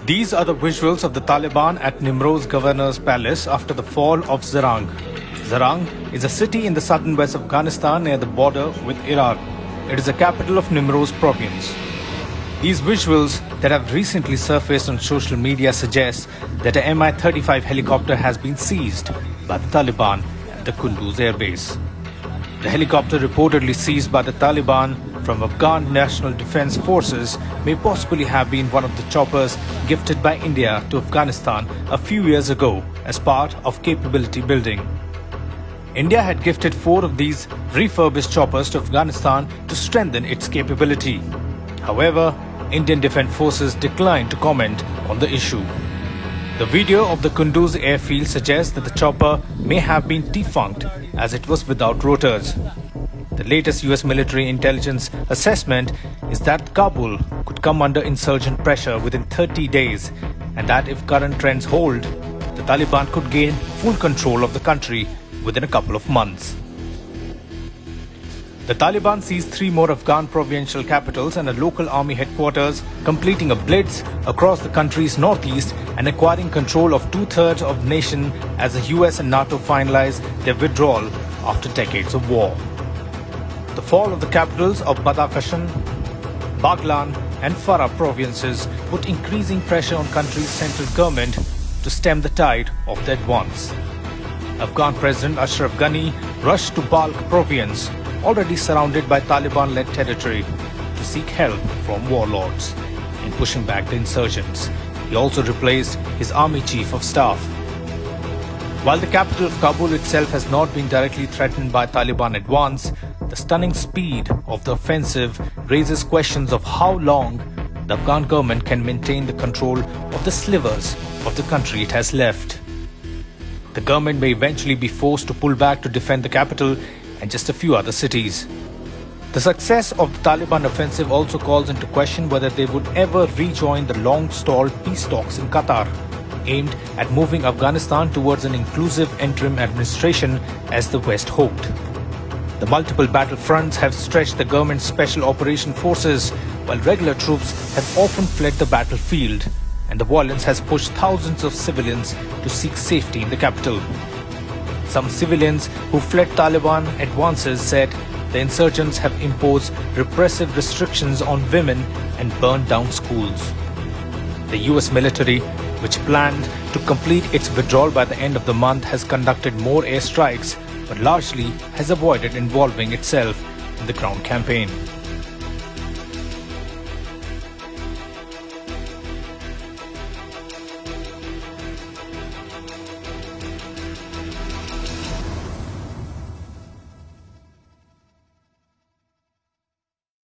These are the visuals of the Taliban at Nimroz's governor's palace after the fall of Zarang. Zarang is a city in the southern west of Afghanistan near the border with Iraq. It is the capital of Nimroz province. These visuals that have recently surfaced on social media suggest that a Mi-35 helicopter has been seized by the Taliban at the Kunduz airbase. The helicopter reportedly seized by the Taliban from Afghan National Defense Forces may possibly have been one of the choppers gifted by India to Afghanistan a few years ago as part of capability building. India had gifted 4 of these refurbished choppers to Afghanistan to strengthen its capability. However, Indian Defense Forces declined to comment on the issue. The video of the Kunduz airfield suggests that the chopper may have been defunct as it was without rotors. The latest US military intelligence assessment is that Kabul could come under insurgent pressure within 30 days and that if current trends hold, the Taliban could gain full control of the country within a couple of months. The Taliban seized 3 more Afghan provincial capitals and a local army headquarters, completing a blitz across the country's northeast and acquiring control of 2/3 of the nation as the US and NATO finalized their withdrawal after decades of war. The fall of the capitals of Badakhshan, Baghlan and Farah provinces put increasing pressure on country's central government to stem the tide of the advance. Afghan President Ashraf Ghani rushed to Balkh province, already surrounded by Taliban-led territory, to seek help from warlords in pushing back the insurgents. He also replaced his army chief of staff. While the capital of Kabul itself has not been directly threatened by Taliban advance, the stunning speed of the offensive raises questions of how long the Afghan government can maintain the control of the slivers of the country it has left. The government may eventually be forced to pull back to defend the capital and just a few other cities. The success of the Taliban offensive also calls into question whether they would ever rejoin the long-stalled peace talks in Qatar, aimed at moving Afghanistan towards an inclusive interim administration as the West hoped. The multiple battlefronts have stretched the government's special operation forces, while regular troops have often fled the battlefield, and the violence has pushed thousands of civilians to seek safety in the capital. Some civilians who fled Taliban advances said the insurgents have imposed repressive restrictions on women and burned down schools. The US military, which planned to complete its withdrawal by the end of the month, has conducted more airstrikes but largely has avoided involving itself in the ground campaign.